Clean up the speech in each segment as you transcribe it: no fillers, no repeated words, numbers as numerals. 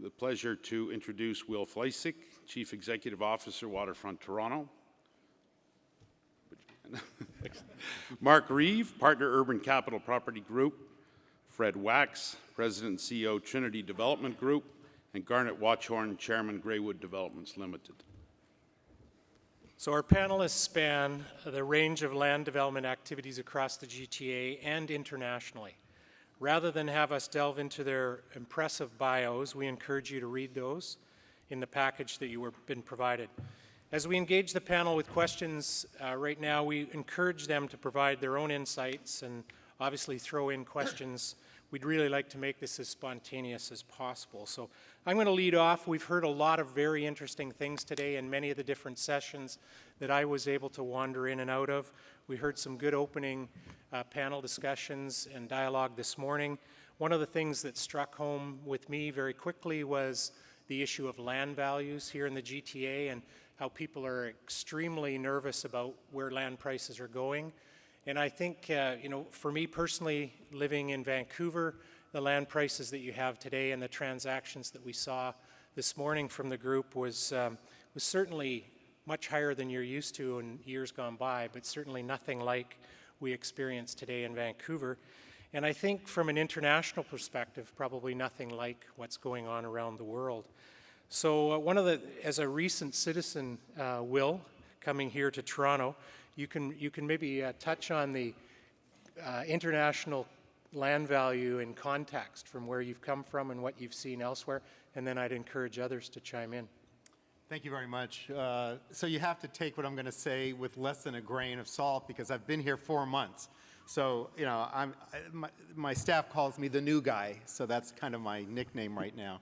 the pleasure to introduce Will Fleisig, Chief Executive Officer, Waterfront Toronto. Mark Reeve, Partner, Urban Capital Property Group. Fred Wax, President and CEO, Trinity Development Group. And Garnet Watchorn, Chairman, Greywood Developments Limited. So our panelists span the range of land development activities across the GTA and internationally. Rather than have us delve into their impressive bios, we encourage you to read those in the package that you were been provided. As we engage the panel with questions right now, we encourage them to provide their own insights and obviously throw in questions. We'd really like to make this as spontaneous as possible. So I'm going to lead off. We've heard a lot of very interesting things today in many of the different sessions that I was able to wander in and out of. We heard some good opening panel discussions and dialogue this morning. One of the things that struck home with me very quickly was the issue of land values here in the GTA and how people are extremely nervous about where land prices are going. And I think, for me personally, living in Vancouver, the land prices that you have today and the transactions that we saw this morning from the group was certainly much higher than you're used to in years gone by, but certainly nothing like we experience today in Vancouver. And I think from an international perspective, probably nothing like what's going on around the world. So as a recent citizen, Will, coming here to Toronto, you can maybe touch on the international land value in context from where you've come from and what you've seen elsewhere, and then I'd encourage others to chime in. Thank you very much. So you have to take what I'm going to say with less than a grain of salt because I've been here 4 months. So, my staff calls me the new guy, so that's kind of my nickname right now.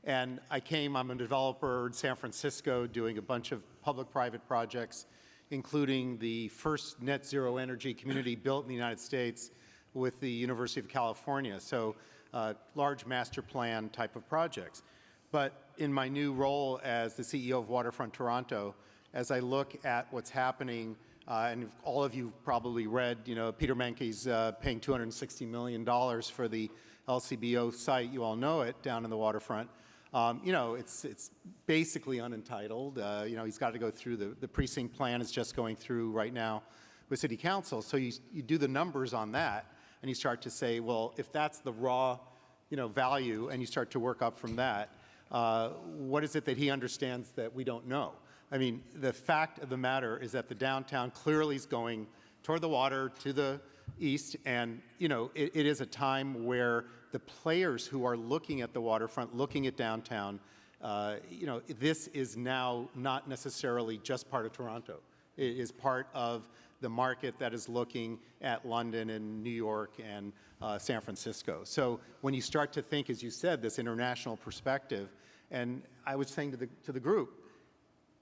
And I'm a developer in San Francisco doing a bunch of public-private projects, including the first net zero energy community built in the United States with the University of California. So large master plan type of projects. But in my new role as the CEO of Waterfront Toronto, as I look at what's happening, and all of you probably read, Peter Menke's paying $260 million for the LCBO site, you all know it, down in the waterfront. It's basically unentitled. He's got to go through the precinct plan is just going through right now with City Council. So you do the numbers on that, and you start to say, well, if that's the raw, value, and you start to work up from that, what is it that he understands that we don't know? I mean, the fact of the matter is that the downtown clearly is going toward the water to the east, and it is a time where the players who are looking at the waterfront, looking at downtown, this is now not necessarily just part of Toronto. It is part of the market that is looking at London and New York and San Francisco. So when you start to think, as you said, this international perspective, and I was saying to the group,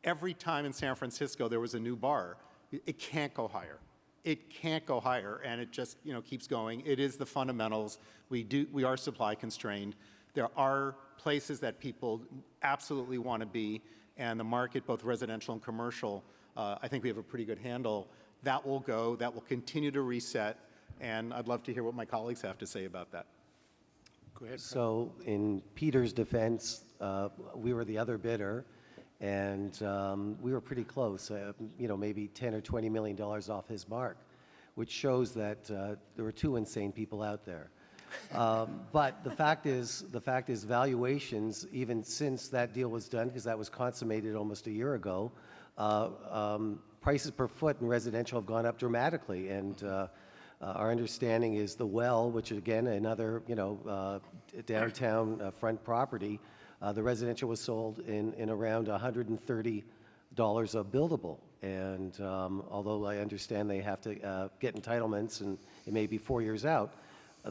every time in San Francisco there was a new bar, it can't go higher. It can't go higher, and it just keeps going. It is the fundamentals. We are supply constrained. There are places that people absolutely want to be, and the market, both residential and commercial, I think we have a pretty good handle. That will go. That will continue to reset, and I'd love to hear what my colleagues have to say about that. Go ahead. So in Peter's defense, we were the other bidder, and we were pretty close, maybe $10 or $20 million off his mark, which shows that there were two insane people out there. But the fact is valuations, even since that deal was done, because that was consummated almost a year ago, prices per foot in residential have gone up dramatically, and our understanding is the Well, which again another downtown front property, the residential was sold in around $130 a buildable, and although I understand they have to get entitlements and it may be 4 years out,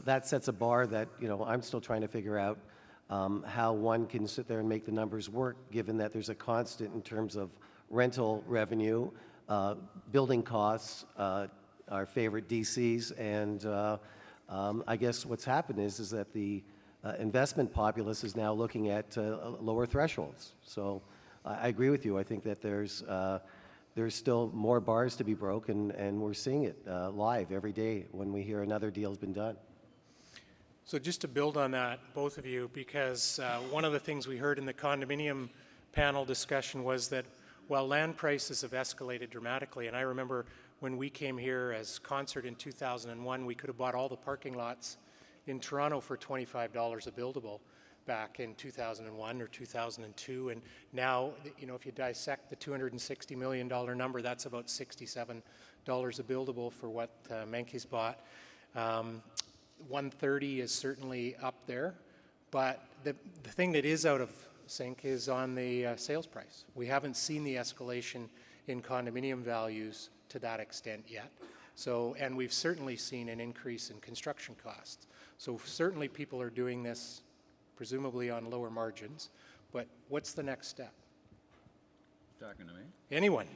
that sets a bar that I'm still trying to figure out how one can sit there and make the numbers work, given that there's a constant in terms of rental revenue, building costs, our favorite DCs, and I guess what's happened is that the investment populace is now looking at lower thresholds. So I agree with you. I think that there's still more bars to be broken, and we're seeing it live every day when we hear another deal's been done. So just to build on that, both of you, because one of the things we heard in the condominium panel discussion was that while land prices have escalated dramatically, and I remember when we came here as Concert in 2001, we could have bought all the parking lots in Toronto for $25 a buildable back in 2001 or 2002, and now, you know, if you dissect the $260 million number, that's about $67 a buildable for what Menkes bought. 130 is certainly up there, but the thing that is out of sync is on the sales price. We haven't seen the escalation in condominium values to that extent yet. So, and we've certainly seen an increase in construction costs. So certainly people are doing this presumably on lower margins, but what's the next step? Talking to me? Anyone?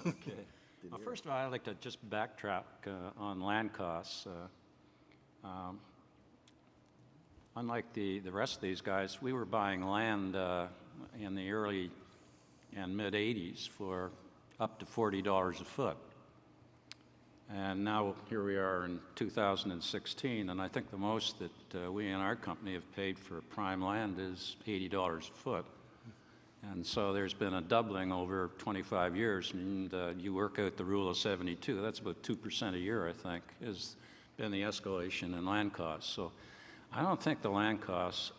Okay. Well, first of all, I'd like to just backtrack on land costs. Unlike the rest of these guys, we were buying land in the early and mid-'80s for up to $40 a foot. And now here we are in 2016, and I think the most that we in our company have paid for prime land is $80 a foot. And so there's been a doubling over 25 years, and you work out the rule of 72. That's about 2% a year, I think, has been the escalation in land costs. So I don't think the land costs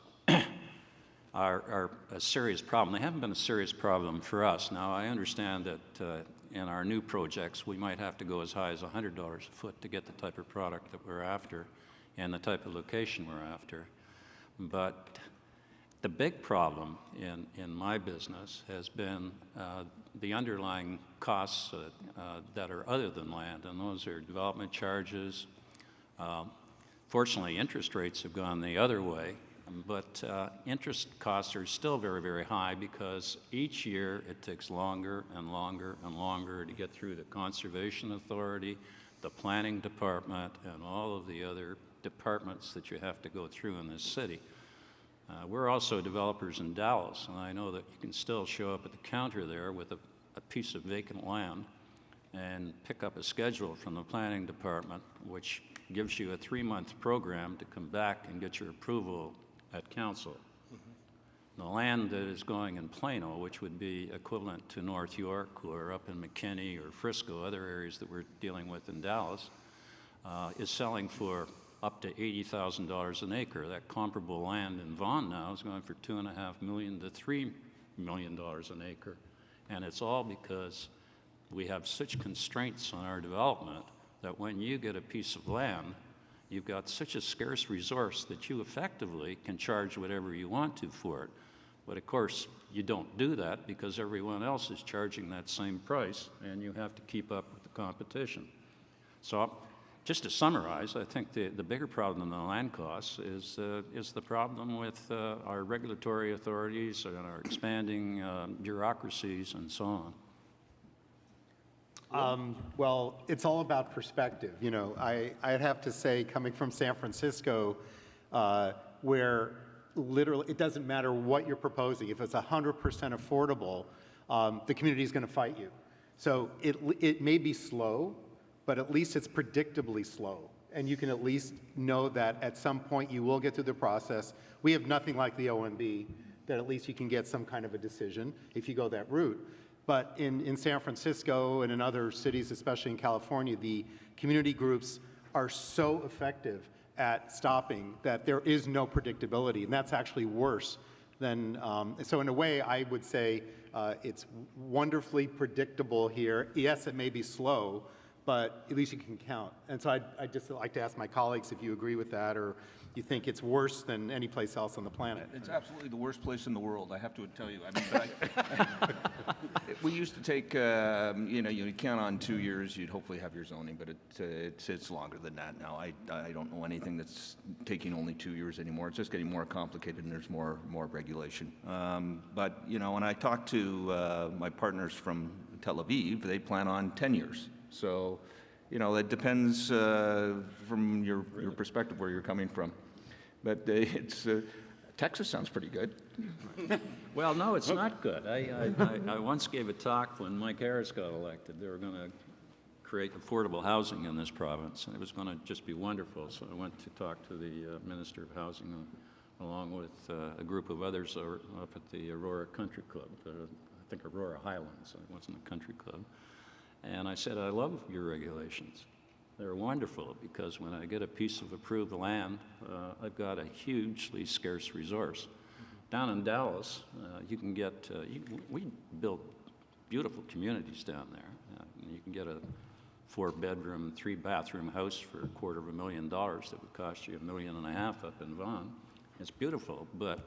are a serious problem. They haven't been a serious problem for us. Now, I understand that in our new projects, we might have to go as high as $100 a foot to get the type of product that we're after and the type of location we're after. But the big problem in my business has been the underlying costs that are other than land, and those are development charges. Fortunately, interest rates have gone the other way, but interest costs are still very, very high because each year it takes longer and longer and longer to get through the Conservation Authority, the Planning Department, and all of the other departments that you have to go through in this city. We're also developers in Dallas, and I know that you can still show up at the counter there with a piece of vacant land and pick up a schedule from the Planning Department, which gives you a 3-month program to come back and get your approval at council. The land that is going in Plano, which would be equivalent to North York or up in McKinney or Frisco, other areas that we're dealing with in Dallas, is selling for up to $80,000 an acre. That comparable land in Vaughan now is going for $2.5 million to $3 million an acre. And it's all because we have such constraints on our development that when you get a piece of land, you've got such a scarce resource that you effectively can charge whatever you want to for it. But of course, you don't do that because everyone else is charging that same price, and you have to keep up with the competition. So just to summarize, I think the bigger problem than the land costs is the problem with our regulatory authorities and our expanding bureaucracies and so on. Well, it's all about perspective. You know, I'd have to say, coming from San Francisco, where literally it doesn't matter what you're proposing. If it's 100% affordable, the community is going to fight you. So it may be slow, but at least it's predictably slow. And you can at least know that at some point you will get through the process. We have nothing like the OMB, that at least you can get some kind of a decision if you go that route. But in San Francisco and in other cities, especially in California, the community groups are so effective at stopping that there is no predictability. And that's actually worse than, so in a way, I would say it's wonderfully predictable here. Yes, it may be slow, but at least you can count. And so I'd just like to ask my colleagues if you agree with that, or you think it's worse than any place else on the planet. It's absolutely the worst place in the world, I have to tell you. I mean, we used to take, you know, you count on 2 years, you'd hopefully have your zoning, but it's longer than that now. I don't know anything that's taking only 2 years anymore. It's just getting more complicated, and there's more regulation. But, you know, when I talk to my partners from Tel Aviv, they plan on 10 years. So, you know, it depends from your perspective where you're coming from. But Texas sounds pretty good. Well, no, it's not good. I once gave a talk when Mike Harris got elected. They were going to create affordable housing in this province, and it was going to just be wonderful. So I went to talk to the Minister of Housing along with a group of others up at the Aurora Country Club, I think Aurora Highlands, it wasn't a country club. And I said, I love your regulations. They're wonderful because when I get a piece of approved land, I've got a hugely scarce resource. Down in Dallas, you can get, we built beautiful communities down there. You can get a 4-bedroom, 3-bathroom house for $250,000 that would cost you $1.5 million up in Vaughan. It's beautiful, but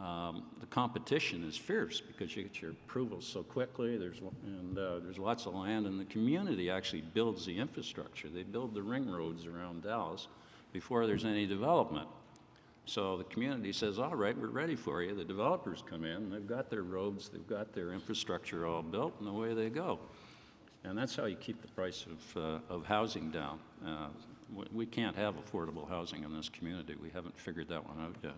the competition is fierce because you get your approvals so quickly. There's lots of land, and the community actually builds the infrastructure. They build the ring roads around Dallas before there's any development. So the community says, all right, we're ready for you. The developers come in, they've got their roads, they've got their infrastructure all built, and away they go. And that's how you keep the price of housing down. We can't have affordable housing in this community. We haven't figured that one out yet.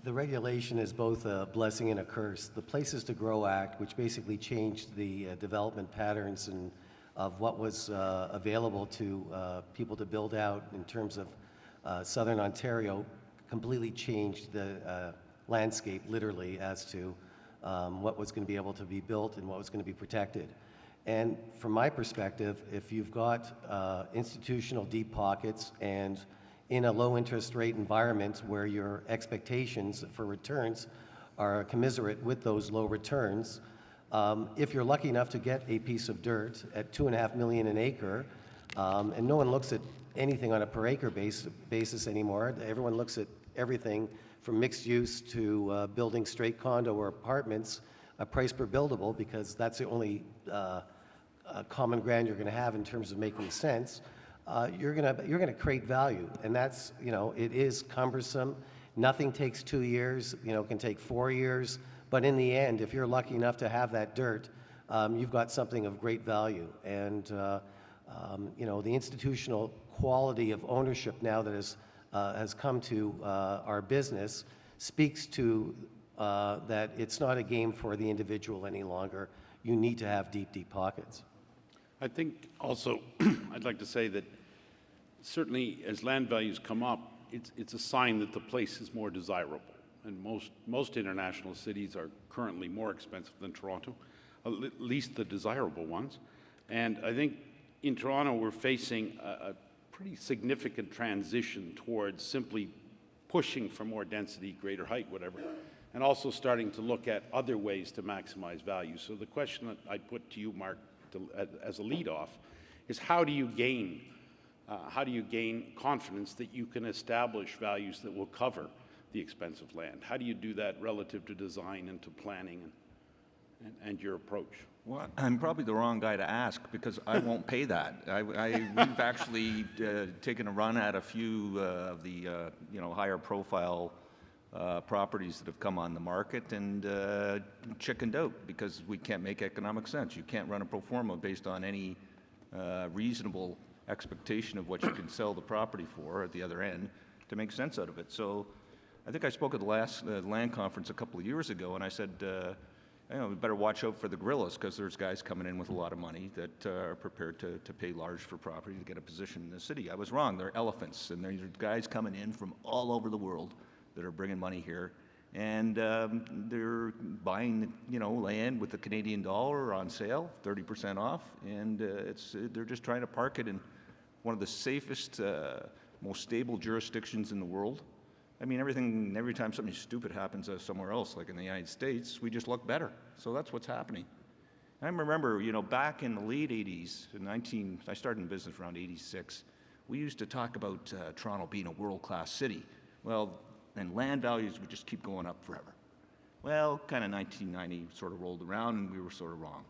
The regulation is both a blessing and a curse. The Places to Grow Act, which basically changed the development patterns and of what was available to people to build out in terms of southern Ontario, completely changed the landscape, literally, as to what was going to be able to be built and what was going to be protected. And from my perspective, if you've got institutional deep pockets and in a low interest rate environment where your expectations for returns are commiserate with those low returns, if you're lucky enough to get a piece of dirt at $2.5 million an acre, and no one looks at anything on a per acre basis anymore. Everyone looks at everything from mixed use to building straight condo or apartments, a price per buildable, because that's the only common ground you're going to have in terms of making sense. You're going to create value, and that's, it is cumbersome. Nothing takes 2 years. It can take 4 years, but in the end, if you're lucky enough to have that dirt, you've got something of great value. And the institutional quality of ownership now that has come to our business speaks to that it's not a game for the individual any longer. You need to have deep, deep pockets. I think also, I'd like to say that certainly as land values come up, it's a sign that the place is more desirable. And most international cities are currently more expensive than Toronto, at least the desirable ones. And I think in Toronto, we're facing a pretty significant transition towards simply pushing for more density, greater height, whatever, and also starting to look at other ways to maximize value. So the question that I'd put to you, Mark, as a lead-off, is how do you gain confidence that you can establish values that will cover the expense of land? How do you do that relative to design and to planning and your approach? Well, I'm probably the wrong guy to ask because I won't pay that. We've actually taken a run at a few of the higher profile properties that have come on the market and chickened out because we can't make economic sense. You can't run a pro forma based on any reasonable expectation of what you can sell the property for at the other end to make sense out of it. So I think I spoke at the last land conference a couple of years ago, and I said, we better watch out for the gorillas because there's guys coming in with a lot of money that are prepared to pay large for property to get a position in the city. I was wrong. They're elephants, and there's guys coming in from all over the world that are bringing money here, and they're buying, land with the Canadian dollar on sale, 30% off, and they're just trying to park it in one of the safest, most stable jurisdictions in the world. I mean, every time something stupid happens somewhere else, like in the United States, we just look better. So that's what's happening. I remember, back in the late 80s, I started in business around 86, we used to talk about Toronto being a world-class city. Well, and land values would just keep going up forever. Well, kind of 1990 sort of rolled around and we were sort of wrong.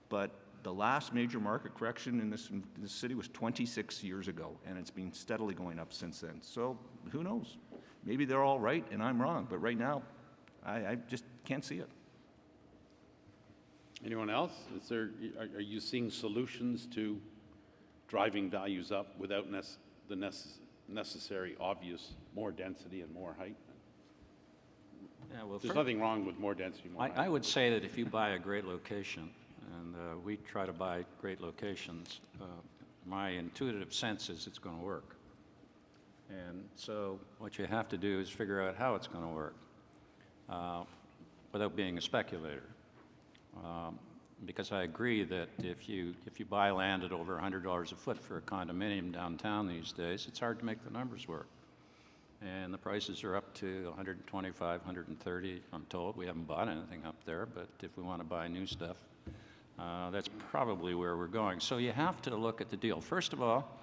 But the last major market correction in this city was 26 years ago, and it's been steadily going up since then. So who knows? Maybe they're all right and I'm wrong, but right now, I just can't see it. Anyone else? Are you seeing solutions to driving values up without the necessary, obvious, more density and more height? Yeah, well, There's nothing wrong with more density, more height. I would say that if you buy a great location and we try to buy great locations. My intuitive sense is it's going to work. And so what you have to do is figure out how it's going to work without being a speculator. Because I agree that if you buy land at over $100 a foot for a condominium downtown these days, it's hard to make the numbers work. And the prices are up to 125, 130, I'm told. We haven't bought anything up there, but if we want to buy new stuff, that's probably where we're going. So you have to look at the deal. First of all,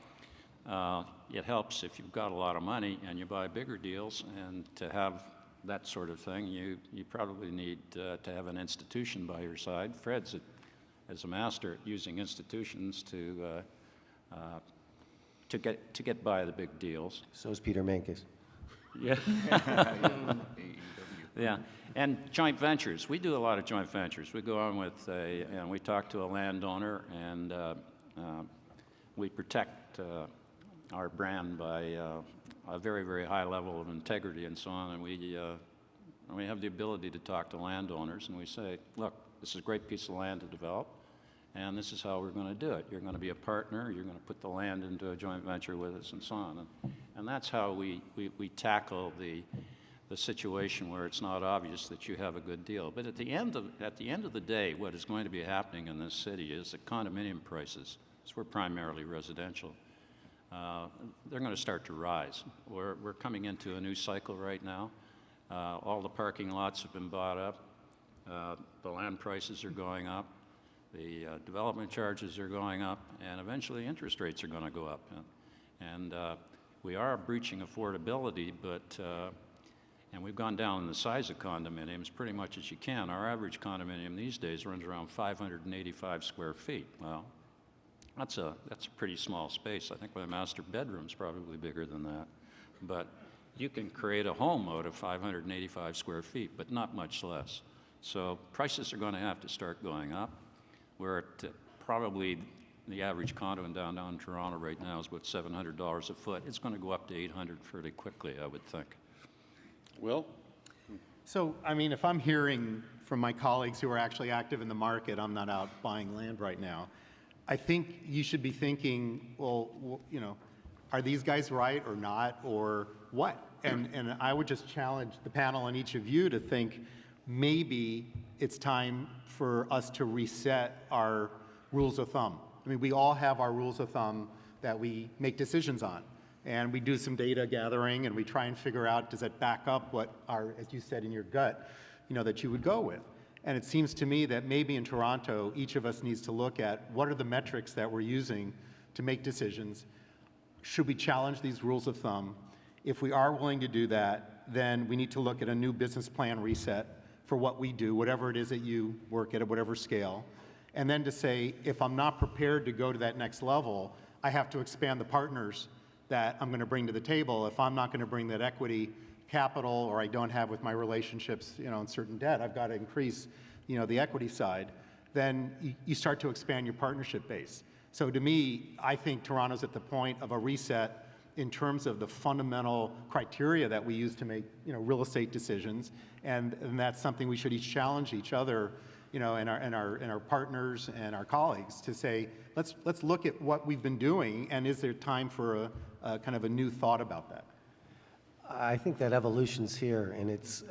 it helps if you've got a lot of money and you buy bigger deals, and to have that sort of thing, you probably need to have an institution by your side. Fred's as a master at using institutions to get by the big deals. So is Peter Mankes. Yeah. Yeah, and joint ventures. We do a lot of joint ventures. We go on with we talk to a landowner, and we protect our brand by a very, very high level of integrity and so on. And we have the ability to talk to landowners, and we say, look, this is a great piece of land to develop, and this is how we're going to do it. You're going to be a partner. You're going to put the land into a joint venture with us, and so on. And that's how we tackle the situation where it's not obvious that you have a good deal. But at the end of the day, what is going to be happening in this city is that condominium prices, because we're primarily residential, they're going to start to rise. We're coming into a new cycle right now. All the parking lots have been bought up. The land prices are going up. The development charges are going up, and eventually interest rates are going to go up. And we are breaching affordability, and we've gone down in the size of condominiums pretty much as you can. Our average condominium these days runs around 585 square feet. Well, that's a pretty small space. I think my master bedroom's probably bigger than that. But you can create a home out of 585 square feet, but not much less. So prices are going to have to start going up. We're at probably the average condo in downtown Toronto right now is about $700 a foot. It's going to go up to $800 fairly quickly, I would think. Will? So, I mean, if I'm hearing from my colleagues who are actually active in the market, I'm not out buying land right now, I think you should be thinking, well, you know, are these guys right or not, or what? And I would just challenge the panel and each of you to think maybe it's time for us to reset our rules of thumb. I mean, we all have our rules of thumb that we make decisions on. And we do some data gathering, and we try and figure out, does that back up what our, as you said in your gut, you know, that you would go with. And it seems to me that maybe in Toronto, each of us needs to look at what are the metrics that we're using to make decisions. Should we challenge these rules of thumb? If we are willing to do that, then we need to look at a new business plan reset for what we do, whatever it is that you work at whatever scale. And then to say, if I'm not prepared to go to that next level, I have to expand the partners that I'm going to bring to the table. If I'm not going to bring that equity capital, or I don't have with my relationships, you know, in certain debt, I've got to increase, you know, the equity side, then you start to expand your partnership base. So to me, I think Toronto's at the point of a reset in terms of the fundamental criteria that we use to make, you know, real estate decisions, and that's something we should each challenge each other, you know, and our partners and our colleagues to say, let's look at what we've been doing, and is there time for a kind of a new thought about that? I think that evolution's here, and it's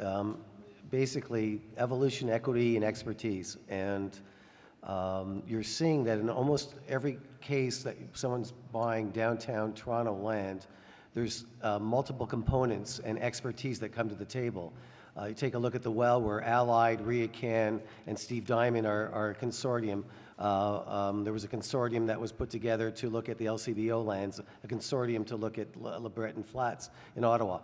basically evolution, equity, and expertise. And you're seeing that in almost every case that someone's buying downtown Toronto land, there's multiple components and expertise that come to the table. You take a look at the Well, where Allied, RioCan, and Steve Diamond are a consortium. There was a consortium that was put together to look at the LCBO lands, a consortium to look at LeBreton Flats in Ottawa.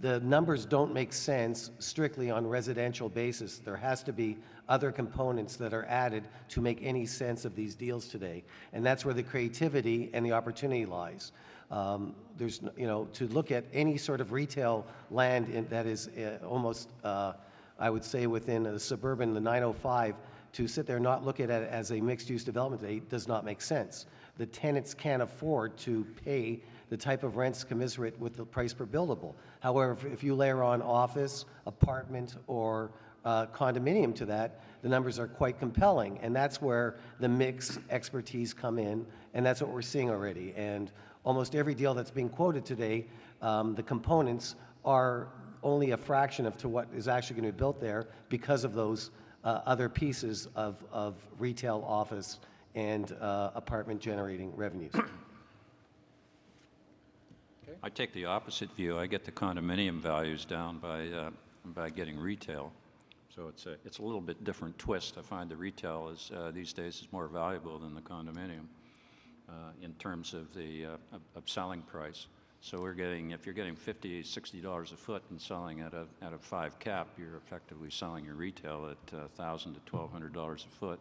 The numbers don't make sense strictly on residential basis. There has to be other components that are added to make any sense of these deals today. And that's where the creativity and the opportunity lies. There's, you know, to look at any sort of retail land that is almost, I would say, within the suburban, the 905, to sit there and not look at it as a mixed-use development today does not make sense. The tenants can't afford to pay the type of rents commensurate with the price per buildable. However, if you layer on office, apartment, or condominium to that, the numbers are quite compelling. And that's where the mix expertise come in, and that's what we're seeing already. And almost every deal that's being quoted today, the components are only a fraction of to what is actually going to be built there because of those other pieces of retail, office, and apartment generating revenues. I take the opposite view. I get the condominium values down by getting retail. So it's a little bit different twist. I find the retail is these days is more valuable than the condominium in terms of the of selling price. So we're getting, if you're getting $50, $60 a foot and selling at a 5 cap, you're effectively selling your retail at $1,000 to $1,200 a foot,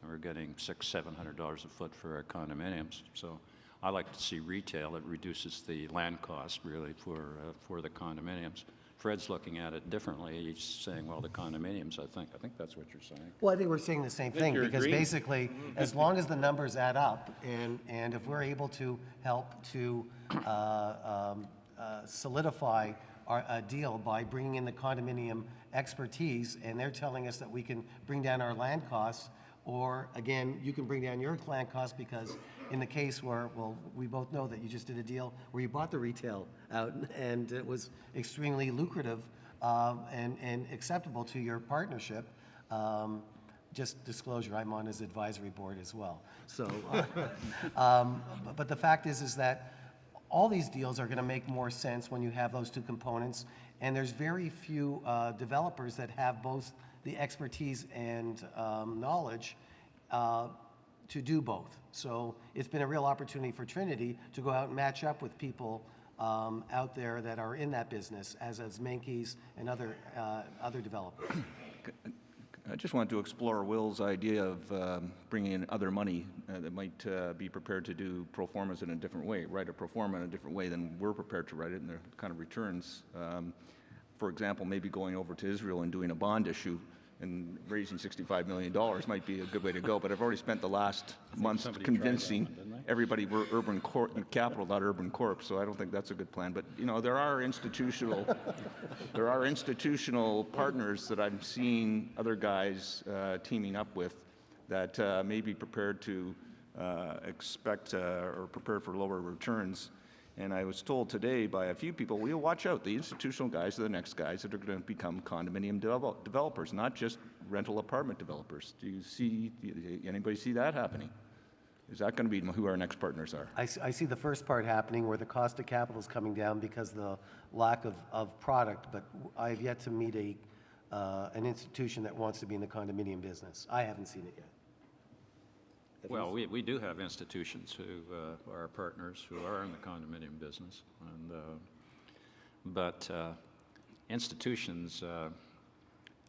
and we're getting $600, $700 a foot for our condominiums. So I like to see retail. It reduces the land cost really for the condominiums. Fred's looking at it differently. He's saying, well, the condominiums, I think that's what you're saying. Well, I think we're saying the same thing, you're because agreeing. basically, as long as the numbers add up, and if we're able to help to solidify a deal by bringing in the condominium expertise, and they're telling us that we can bring down our land costs, or again, you can bring down your land costs, because in the case where, well, we both know that you just did a deal where you bought the retail out, and it was extremely lucrative and acceptable to your partnership. Just disclosure, I'm on his advisory board as well. So, but the fact is that all these deals are going to make more sense when you have those two components, and there's very few developers that have both the expertise and knowledge to do both. So it's been a real opportunity for Trinity to go out and match up with people out there that are in that business, as Menkes and other developers. I just wanted to explore Will's idea of bringing in other money that might be prepared to do pro formas in a different way, write a pro forma in a different way than we're prepared to write it, and the kind of returns. For example, maybe going over to Israel and doing a bond issue and raising $65 million might be a good way to go, but I've already spent the last months convincing everybody we're urban capital, not urban corp, so I don't think that's a good plan. But, you know, there are institutional partners that I'm seeing other guys teaming up with that may be prepared to expect or prepare for lower returns. And I was told today by a few people, we'll watch out. The institutional guys are the next guys that are going to become condominium developers, not just rental apartment developers. Anybody see that happening? Is that going to be who our next partners are? I see the first part happening, where the cost of capital is coming down because of the lack of product, but I have yet to meet an institution that wants to be in the condominium business. I haven't seen it yet. Well, we do have institutions who are our partners who are in the condominium business, and but institutions.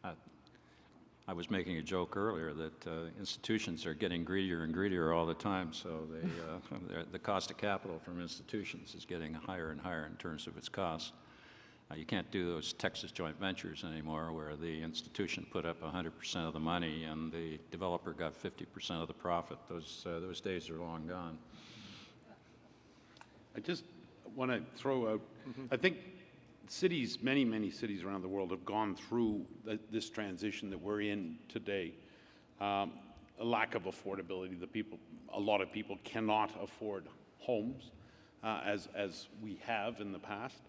I was making a joke earlier that institutions are getting greedier and greedier all the time. So the cost of capital from institutions is getting higher and higher in terms of its cost. You can't do those Texas joint ventures anymore where the institution put up 100% of the money and the developer got 50% of the profit. Those days are long gone. I just want to throw out, I think cities, many cities around the world have gone through this transition that we're in today. A lack of affordability. A lot of people cannot afford homes as we have in the past.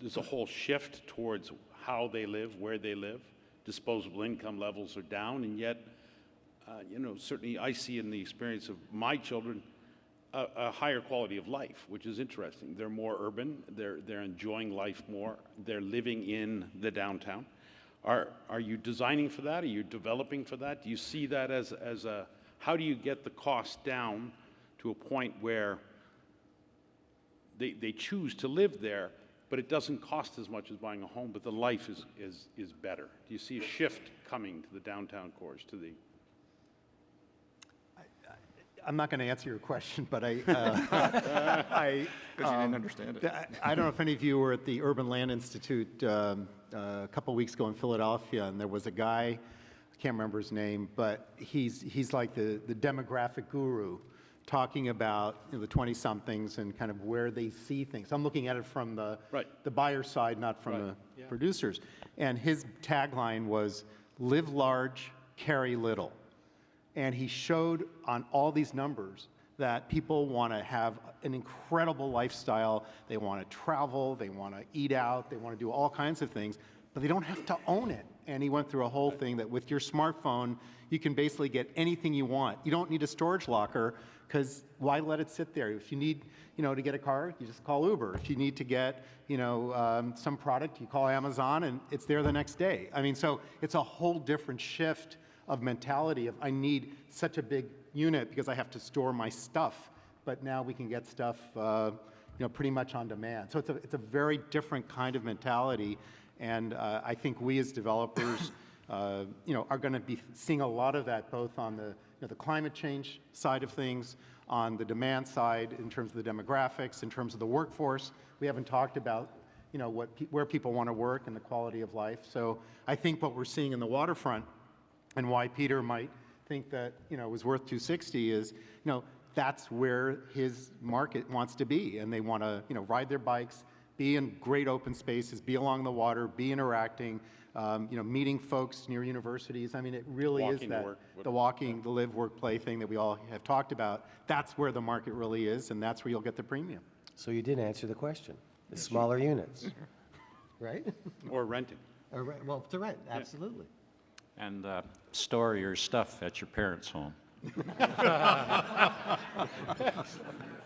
There's a whole shift towards how they live, where they live. Disposable income levels are down, and yet, certainly I see in the experience of my children a higher quality of life, which is interesting. They're more urban. They're enjoying life more. They're living in the downtown. Are you designing for that? Are you developing for that? Do you see that as how do you get the cost down to a point where they choose to live there, but it doesn't cost as much as buying a home, but the life is better? Do you see a shift coming to the downtown cores, to the... I'm not going to answer your question, but I Because you didn't understand it. I don't know if any of you were at the Urban Land Institute a couple weeks ago in Philadelphia, and there was a guy, I can't remember his name, but he's like the demographic guru, talking about the 20-somethings and kind of where they see things. I'm looking at it from the buyer side, not from the... Yeah. producers. And his tagline was, live large, carry little. And he showed on all these numbers that people want to have an incredible lifestyle. They want to travel, they want to eat out, they want to do all kinds of things, but they don't have to own it. And he went through a whole thing that with your smartphone, you can basically get anything you want. You don't need a storage locker, because why let it sit there? If you need, to get a car, you just call Uber. If you need to get, some product, you call Amazon, and it's there the next day. I mean, so it's a whole different shift of mentality of I need such a big unit because I have to store my stuff, but now we can get stuff, pretty much on demand. So it's a very different kind of mentality, and I think we as developers, are going to be seeing a lot of that both on the climate change side of things, on the demand side in terms of the demographics, in terms of the workforce. We haven't talked about where people want to work and the quality of life. So I think what we're seeing in the waterfront, and why Peter might think that it was worth 260 is that's where his market wants to be, and they want to ride their bikes, be in great open spaces, be along the water, be interacting, meeting folks near universities. I mean, it really is Walking to that work. the walking, the live, work, play thing that we all have talked about. That's where the market really is, and that's where you'll get the premium. So you did answer the question. The smaller units, right? Or renting. Well, to rent, absolutely. And store your stuff at your parents' home.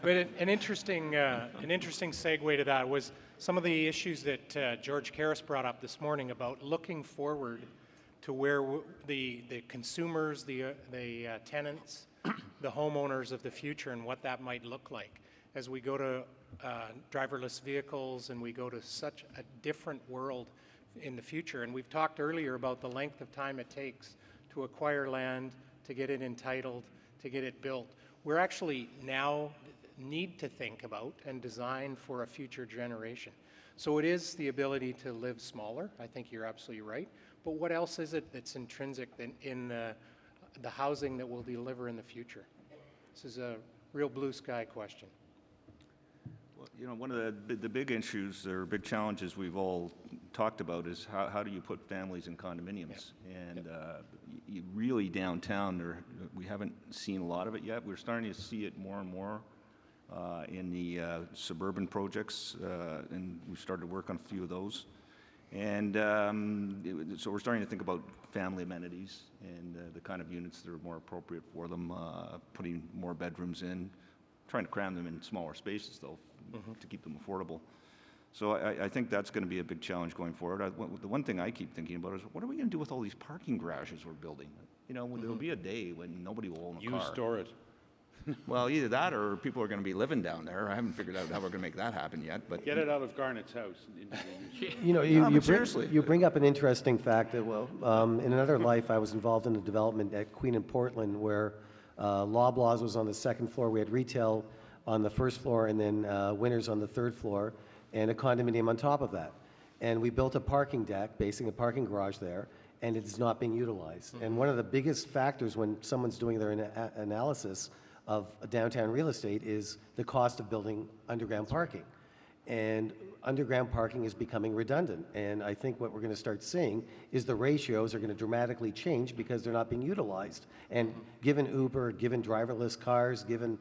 But an interesting segue to that was some of the issues that George Karras brought up this morning about looking forward to where the consumers, the tenants, the homeowners of the future, and what that might look like as we go to driverless vehicles and we go to such a different world in the future. And we've talked earlier about the length of time it takes to acquire land, to get it entitled, to get it built. We're actually now need to think about and design for a future generation. So it is the ability to live smaller. I think you're absolutely right. But what else is it that's intrinsic in the housing that we'll deliver in the future? This is a real blue sky question. Well, one of the big issues or big challenges we've all talked about is how do you put families in condominiums? And you really downtown, we haven't seen a lot of it yet. We're starting to see it more and more in the suburban projects, and we've started to work on a few of those. And so we're starting to think about family amenities and the kind of units that are more appropriate for them, putting more bedrooms in, trying to cram them in smaller spaces, though, to keep them affordable. So I think that's going to be a big challenge going forward. The one thing I keep thinking about is, what are we going to do with all these parking garages we're building? There'll be a day when nobody will own a car. You store it. Well, either that or people are going to be living down there. I haven't figured out how we're going to make that happen yet. But Get it out of Garnett's house. You bring up an interesting fact that, in another life, I was involved in a development at Queen and Portland where Loblaws was on the second floor. We had retail on the first floor, and then Winners on the third floor, and a condominium on top of that. And we built a parking deck, basically a parking garage there, and it's not being utilized. And one of the biggest factors when someone's doing their analysis of downtown real estate is the cost of building underground parking. And underground parking is becoming redundant. And I think what we're going to start seeing is the ratios are going to dramatically change because they're not being utilized. And given Uber, given driverless cars, given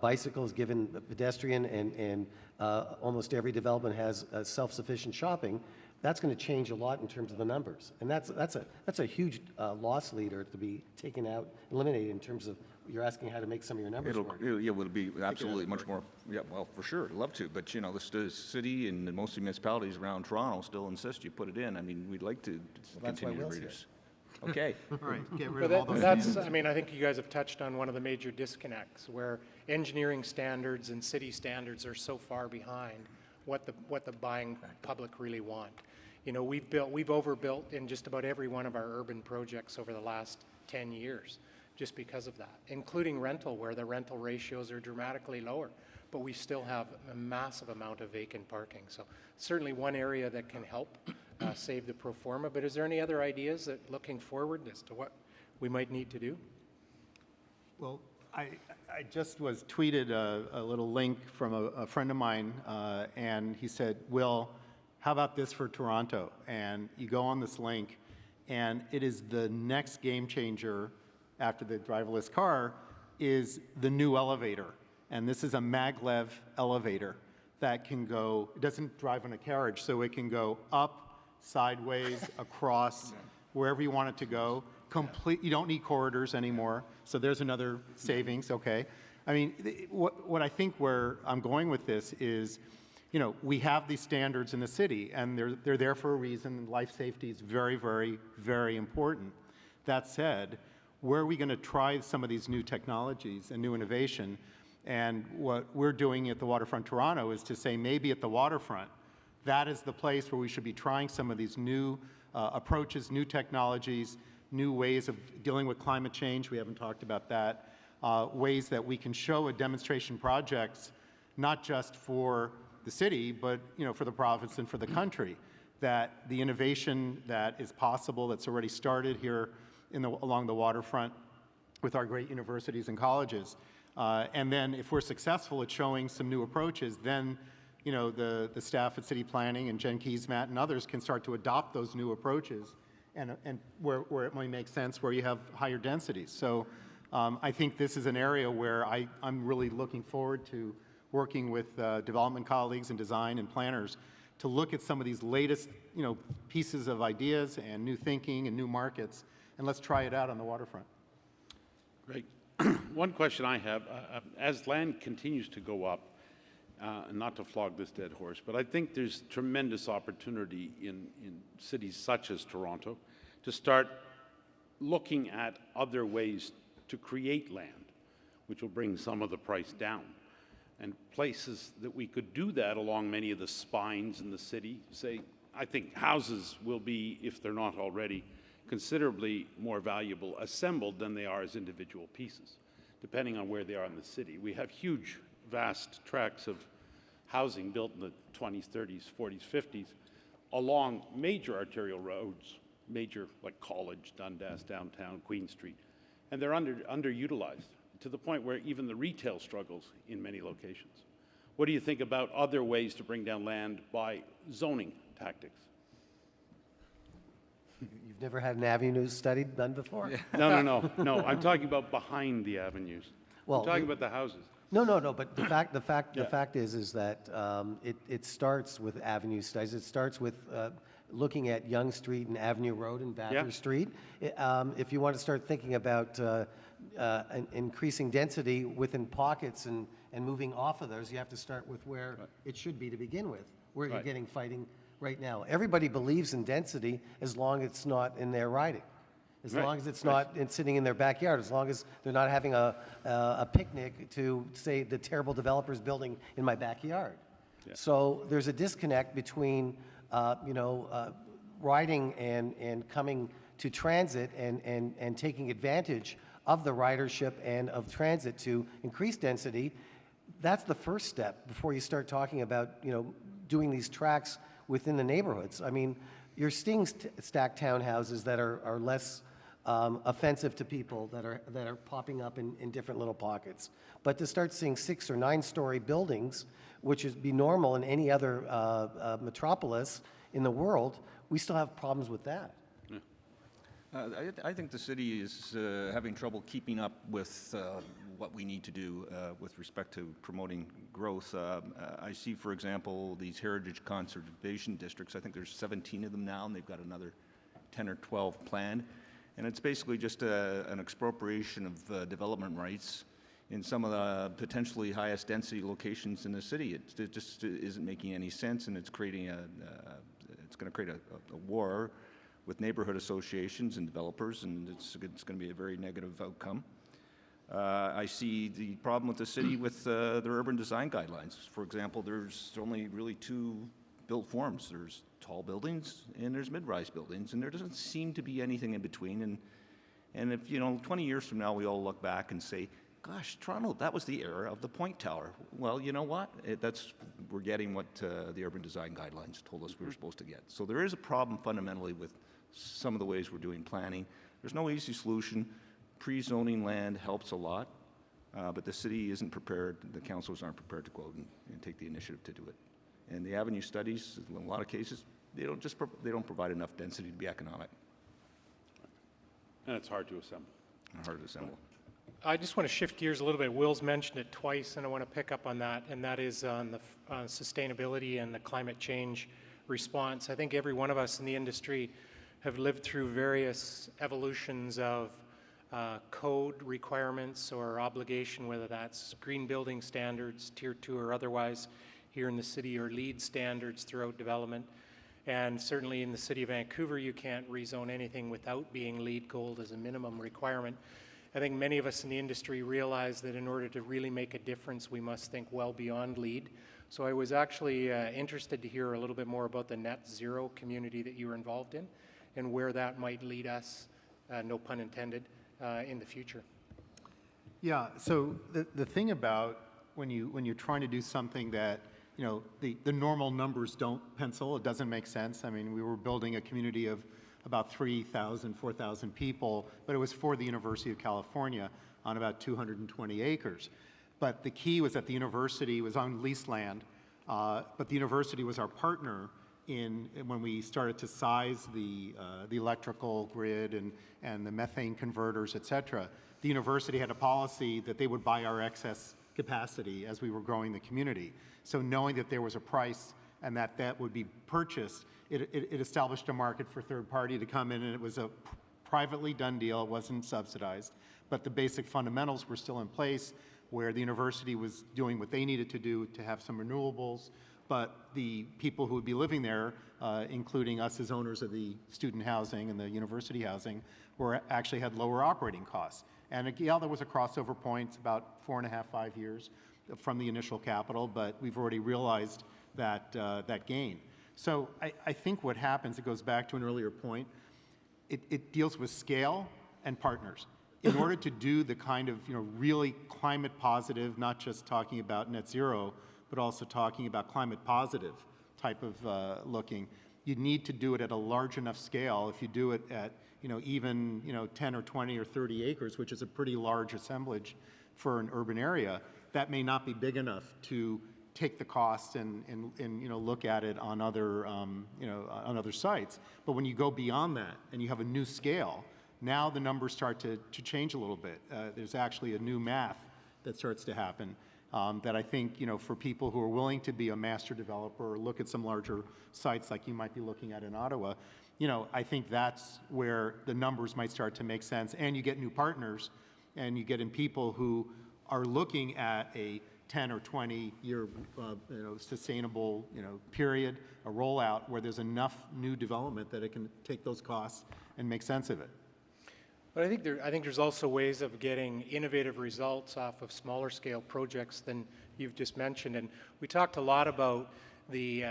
bicycles, given pedestrian, and almost every development has self-sufficient shopping, that's going to change a lot in terms of the numbers. And that's a huge loss leader to be taken out, eliminated in terms of, you're asking how to make some of your numbers work. It'll be absolutely much more, well, for sure, I'd love to, but the city and most municipalities around Toronto still insist you put it in. I mean, we'd like to continue to reduce. Okay. All right, get rid But of all those. that's, I mean, I think you guys have touched on one of the major disconnects where engineering standards and city standards are so far behind what the buying public really want. We've overbuilt in just about every one of our urban projects over the last 10 years just because of that, including rental, where the rental ratios are dramatically lower, but we still have a massive amount of vacant parking. So certainly one area that can help save the pro forma. But is there any other ideas that looking forward as to what we might need to do? Well, I just was tweeted a little link from a friend of mine, and he said, Will, how about this for Toronto? And you go on this link, and it is the next game changer after the driverless car is the new elevator. And this is a Maglev Elevator that can go, it doesn't drive on a carriage, so it can go up, sideways, across, wherever you want it to go. You don't need corridors anymore, so there's another savings, okay. I mean, what I think where I'm going with this is, you know, we have these standards in the city, and they're there for a reason. Life safety is very, very, very important. That said, where are we going to try some of these new technologies and new innovation? And what we're doing at the Waterfront Toronto is to say maybe at the waterfront, that is the place where we should be trying some of these new approaches, new technologies, new ways of dealing with climate change. We haven't talked about that. Ways that we can show a demonstration projects, not just for the city, but for the province and for the country, that the innovation that is possible, that's already started here along the waterfront with our great universities and colleges. And then if we're successful at showing some new approaches, then the staff at City Planning and Jen Keesmaat and others can start to adopt those new approaches and where it might make sense, where you have higher densities. So I think this is an area where I'm really looking forward to working with development colleagues and design and planners to look at some of these latest pieces of ideas and new thinking and new markets, and let's try it out on the waterfront. Great. One question I have, as land continues to go up, and not to flog this dead horse, but I think there's tremendous opportunity in cities such as Toronto to start looking at other ways to create land, which will bring some of the price down. And places that we could do that along many of the spines in the city, say, I think houses will be, if they're not already, considerably more valuable assembled than they are as individual pieces, depending on where they are in the city. We have huge, vast tracts of housing built in the 20s, 30s, 40s, 50s, along major arterial roads, major like College, Dundas, downtown, Queen Street, and they're underutilized to the point where even the retail struggles in many locations. What do you think about other ways to bring down land by zoning tactics? You've never had an avenue study done before? No. I'm talking about behind the avenues. Well, I'm talking about the houses. No. But the fact is that it starts with avenue studies. It starts with looking at Yonge Street and Avenue Road and Bathurst Street. If you want to start thinking about increasing density within pockets and moving off of those, you have to start with where it should be to begin with, where you're getting fighting right now. Everybody believes in density as long as it's not in their riding, as long as it's not sitting in their backyard, as long as they're not having a picnic to say the terrible developer's building in my backyard. So there's a disconnect between riding and coming to transit and taking advantage of the ridership and of transit to increase density. That's the first step before you start talking about doing these tracks within the neighborhoods. I mean, you're seeing stacked townhouses that are less offensive to people, that are popping up in different little pockets. But to start seeing 6 or 9 story buildings, which would be normal in any other metropolis in the world, we still have problems with that. I think the city is having trouble keeping up with what we need to do with respect to promoting growth. I see, for example, these heritage conservation districts. I think there's 17 of them now, and they've got another 10 or 12 planned. And it's basically just an expropriation of development rights in some of the potentially highest density locations in the city. It just isn't making any sense, and it's creating it's going to create a war with neighborhood associations and developers, and it's going to be a very negative outcome. I see the problem with the city with their urban design guidelines. For example, there's only really 2 built forms. There's tall buildings and there's mid-rise buildings, and there doesn't seem to be anything in between. And if 20 years from now we all look back and say, gosh, Toronto, that was the era of the Point Tower. Well, you know what? We're getting what the urban design guidelines told us we were supposed to get. So there is a problem fundamentally with some of the ways we're doing planning. There's no easy solution. Pre-zoning land helps a lot, but the city isn't prepared, the councils aren't prepared to go out and take the initiative to do it. And the avenue studies, in a lot of cases, they don't provide enough density to be economic And it's hard to assemble. and hard to assemble. I just want to shift gears a little bit. Will's mentioned it twice, and I want to pick up on that, and that is on the sustainability and the climate change response. I think every one of us in the industry have lived through various evolutions of code requirements or obligation, whether that's green building standards, Tier 2 or otherwise, here in the city, or LEED standards throughout development. And certainly in the city of Vancouver, you can't rezone anything without being LEED Gold as a minimum requirement. I think many of us in the industry realize that in order to really make a difference, we must think well beyond LEED. So I was actually interested to hear a little bit more about the net zero community that you were involved in and where that might lead us, no pun intended, in the future. Yeah, so the thing about when you're trying to do something that, you know, the normal numbers don't pencil, it doesn't make sense. I mean, we were building a community of about 3,000, 4,000 people, but it was for the University of California on about 220 acres. But the key was that the university was on leased land, but the university was our partner when we started to size the electrical grid and the methane converters, et cetera. The university had a policy that they would buy our excess capacity as we were growing the community. So knowing that there was a price and that would be purchased, it established a market for third party to come in, and it was a privately done deal. It wasn't subsidized, but the basic fundamentals were still in place, where the university was doing what they needed to do to have some renewables, but the people who would be living there, including us as owners of the student housing and the university housing, actually had lower operating costs. And yeah, there was a crossover point about 4.5, 5 years from the initial capital, but we've already realized that gain. So I think what happens, it goes back to an earlier point, it deals with scale and partners. In order to do the kind of, you know, really climate positive, not just talking about net zero, but also talking about climate positive type of looking, you need to do it at a large enough scale. If you do it at, you know, even, you know, 10 or 20 or 30 acres, which is a pretty large assemblage for an urban area, that may not be big enough to take the cost and you know, look at it on other you know, on other sites. But when you go beyond that and you have a new scale, now the numbers start to change a little bit. There's actually a new math that starts to happen that I think, you know, for people who are willing to be a master developer or look at some larger sites like you might be looking at in Ottawa, you know, I think that's where the numbers might start to make sense, and you get new partners, and you get in people who are looking at a 10 or 20 year you know, sustainable, you know, period, a rollout where there's enough new development that it can take those costs and make sense of it. But I think there's also ways of getting innovative results off of smaller scale projects than you've just mentioned. And we talked a lot about the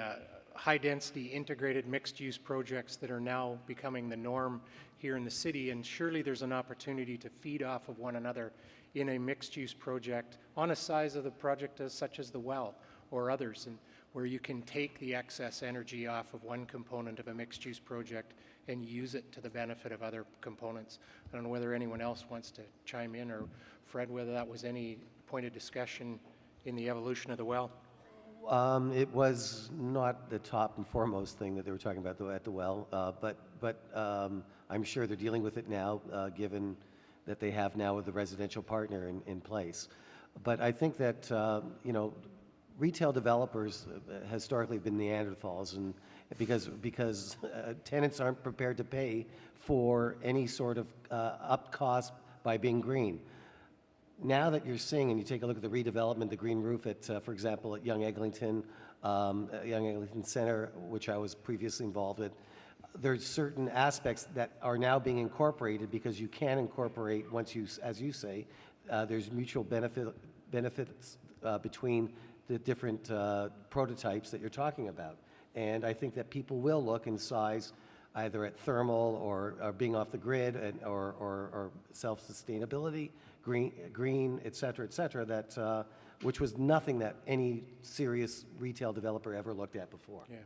high density integrated mixed use projects that are now becoming the norm here in the city. And surely there's an opportunity to feed off of one another in a mixed use project on a size of the project such as the well or others, and where you can take the excess energy off of one component of a mixed use project and use it to the benefit of other components. I don't know whether anyone else wants to chime in, or Fred, whether that was any point of discussion in the evolution of the well. It was not the top and foremost thing that they were talking about at the well, but I'm sure they're dealing with it now, given that they have now with the residential partner in place. But I think that, you know, retail developers historically been Neanderthals, and because tenants aren't prepared to pay for any sort of up cost by being green. Now that you're seeing, and you take a look at the redevelopment, the green roof at, for example, at Young Eglinton Center, which I was previously involved with, there's certain aspects that are now being incorporated because you can incorporate once you, as you say, there's mutual benefits between the different prototypes that you're talking about. And I think that people will look and size either at thermal or being off the grid or self-sustainability, green, et cetera, that, which was nothing that any serious retail developer ever looked at before. Yeah.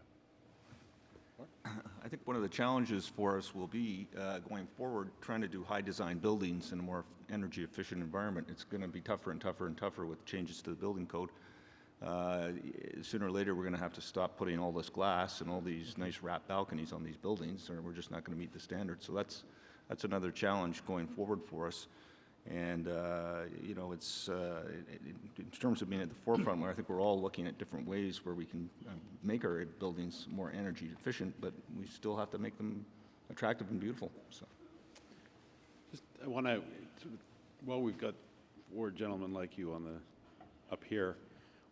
I think one of the challenges for us will be going forward, trying to do high design buildings in a more energy efficient environment. It's going to be tougher and tougher and tougher with changes to the building code. sooner or later we're going to have to stop putting all this glass and all these nice wrap balconies on these buildings, or we're just not going to meet the standards. So that's another challenge going forward for us. And you know, it's in terms of being at the forefront, where I think we're all looking at different ways where we can make our buildings more energy efficient, but we still have to make them attractive and beautiful. So. I want to, well, we've got 4 gentlemen like you on up here.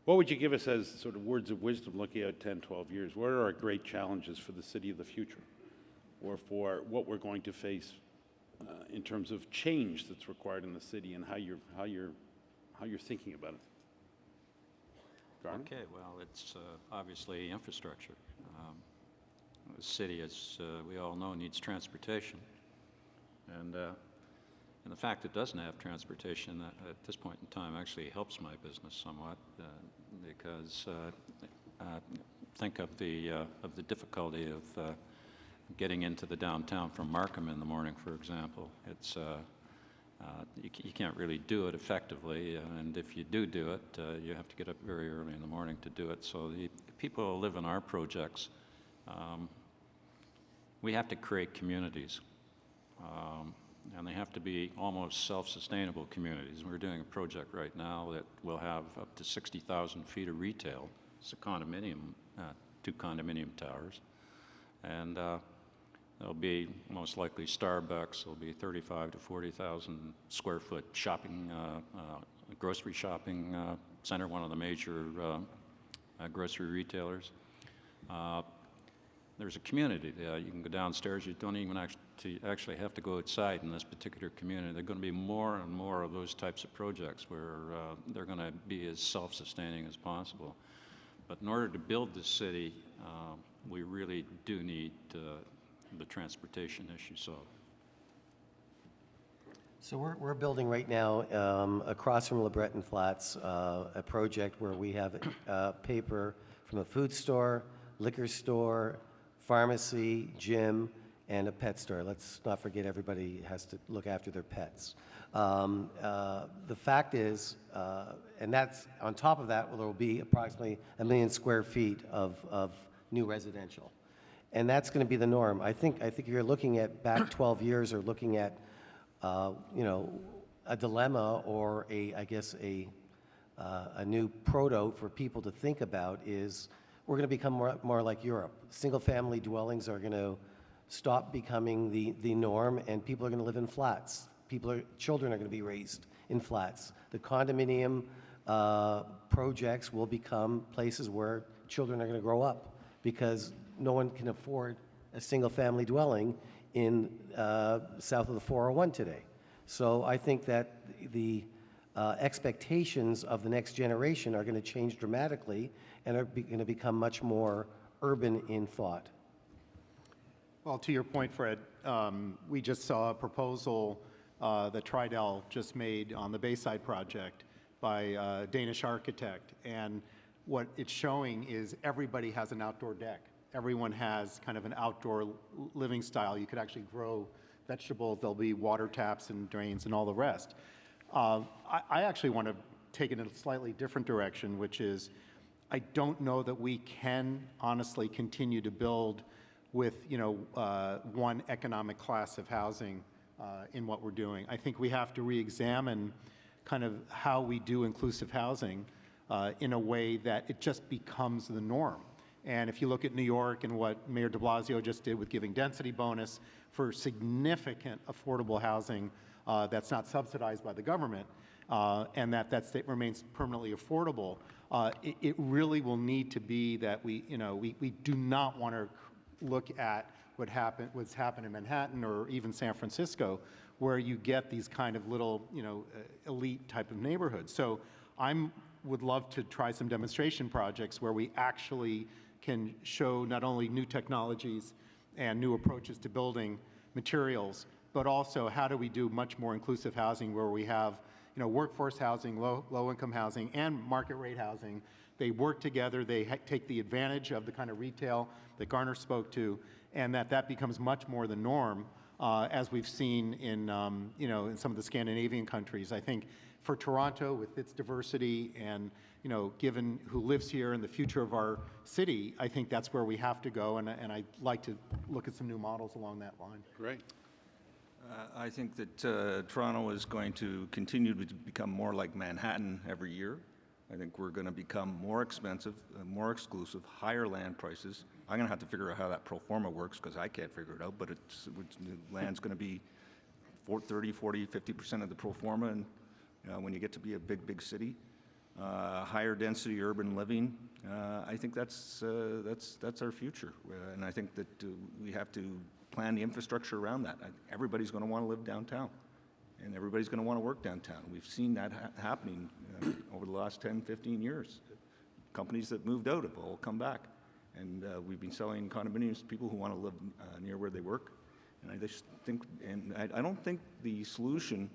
What would you give us as sort of words of wisdom looking at 10, 12 years? What are our great challenges for the city of the future, or for what we're going to face in terms of change that's required in the city, and how you're thinking about it? Garnet? Okay, well, it's obviously infrastructure. The city, as we all know, needs transportation. And the fact it doesn't have transportation at this point in time actually helps my business somewhat, because think of the difficulty of getting into the downtown from Markham in the morning, for example. It's you can't really do it effectively, and if you do it, you have to get up very early in the morning to do it. So the people who live in our projects, we have to create communities. And they have to be almost self-sustainable communities. We're doing a project right now that will have up to 60,000 feet of retail. It's a condominium, 2 condominium towers. And there'll be most likely Starbucks. There'll be 35 to 40,000 square foot shopping, grocery shopping center, one of the major grocery retailers. There's a community there. You can go downstairs. You don't even actually have to go outside in this particular community. There are going to be more and more of those types of projects where they're going to be as self-sustaining as possible. But in order to build this city, we really do need the transportation issue solved. So we're building right now across from LeBreton Flats a project where we have paper from a food store, liquor store, pharmacy, gym, and a pet store. Let's not forget everybody has to look after their pets. The fact is, and that's on top of that, there will be approximately 1 million square feet of new residential. And that's going to be the norm. I think if you're looking at back 12 years or looking at, you know, a dilemma or I guess a new proto for people to think about is we're going to become more like Europe. Single-family dwellings are going to stop becoming the norm, and people are going to live in flats. Children are going to be raised in flats. The condominium projects will become places where children are going to grow up because no one can afford a single-family dwelling in south of the 401 today. So I think that the expectations of the next generation are going to change dramatically and are going to become much more urban in thought. Well, to your point, Fred, we just saw a proposal that Tridel just made on the Bayside project by a Danish architect. And what it's showing is everybody has an outdoor deck. Everyone has kind of an outdoor living style. You could actually grow vegetables. There'll be water taps and drains and all the rest. I actually want to take it in a slightly different direction, which is I don't know that we can honestly continue to build with, you know, one economic class of housing in what we're doing. I think we have to re-examine kind of how we do inclusive housing in a way that it just becomes the norm. And if you look at New York and what Mayor de Blasio just did with giving density bonus for significant affordable housing that's not subsidized by the government, and that state remains permanently affordable, it really will need to be that we do not want to look at what's happened in Manhattan or even San Francisco, where you get these kind of little, elite type of neighborhoods. So would love to try some demonstration projects where we actually can show not only new technologies and new approaches to building materials, but also how do we do much more inclusive housing where we have, workforce housing, low-income housing, and market rate housing. They work together. They take the advantage of the kind of retail that Garner spoke to, and that becomes much more the norm, as we've seen in, in some of the Scandinavian countries. I think for Toronto, with its diversity and you know, given who lives here and the future of our city, I think that's where we have to go, and I'd like to look at some new models along that line. Great. I think that Toronto is going to continue to become more like Manhattan every year. I think we're going to become more expensive, more exclusive, higher land prices. I'm going to have to figure out how that pro forma works because I can't figure it out, but land's going to be 30, 40, 50% of the pro forma, and when you get to be a big, big city. Higher density urban living. I think that's our future, and I think that we have to plan the infrastructure around that. Everybody's going to want to live downtown, and everybody's going to want to work downtown. We've seen that happening over the last 10, 15 years. Companies that moved out have all come back, and we've been selling condominiums to people who want to live near where they work. And I just think, and I don't think the solution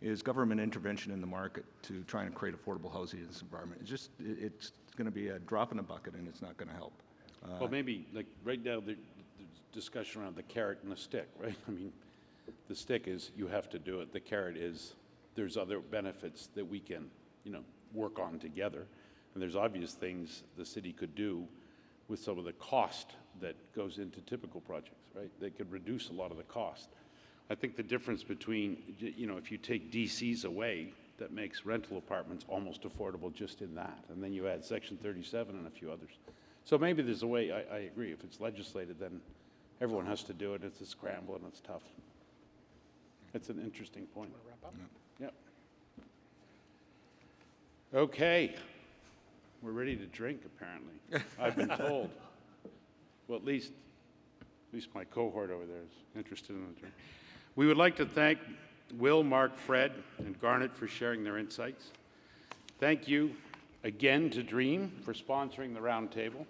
is government intervention in the market to try and create affordable housing in this environment. It's going to be a drop in the bucket, and it's not going to help. Well, maybe, like, right now, there's discussion around the carrot and the stick, right? I mean, the stick is you have to do it. The carrot is there's other benefits that we can, you know, work on together. And there's obvious things the city could do with some of the cost that goes into typical projects, right? They could reduce a lot of the cost. I think the difference between, you know, if you take DCs away, that makes rental apartments almost affordable just in that. And then you add Section 37 and a few others. So maybe there's a way, I agree, if it's legislated, then everyone has to do it. It's a scramble and it's tough. It's an interesting point. Wrap up? Yep. Okay. We're ready to drink, apparently. I've been told. Well, at least my cohort over there is interested in the drink. We would like to thank Will, Mark, Fred, and Garnet for sharing their insights. Thank you again to Dream for sponsoring the roundtable.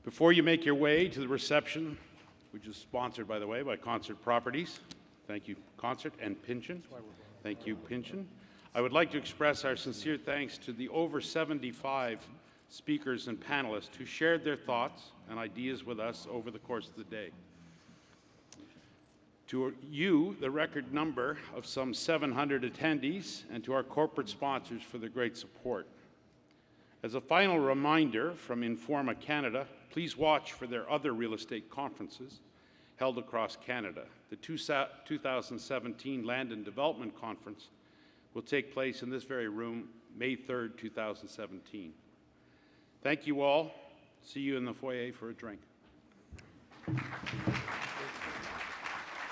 Before you make your way to the reception, which is sponsored, by the way, by Concert Properties, thank you, Concert, and Pynchon. Thank you, Pynchon. I would like to express our sincere thanks to the over 75 speakers and panelists who shared their thoughts and ideas with us over the course of the day. To you, the record number of some 700 attendees, and to our corporate sponsors for their great support. As a final reminder from Informa Canada, please watch for their other real estate conferences held across Canada. The 2017 Land and Development Conference will take place in this very room, May 3rd, 2017. Thank you all. See you in the foyer for a drink.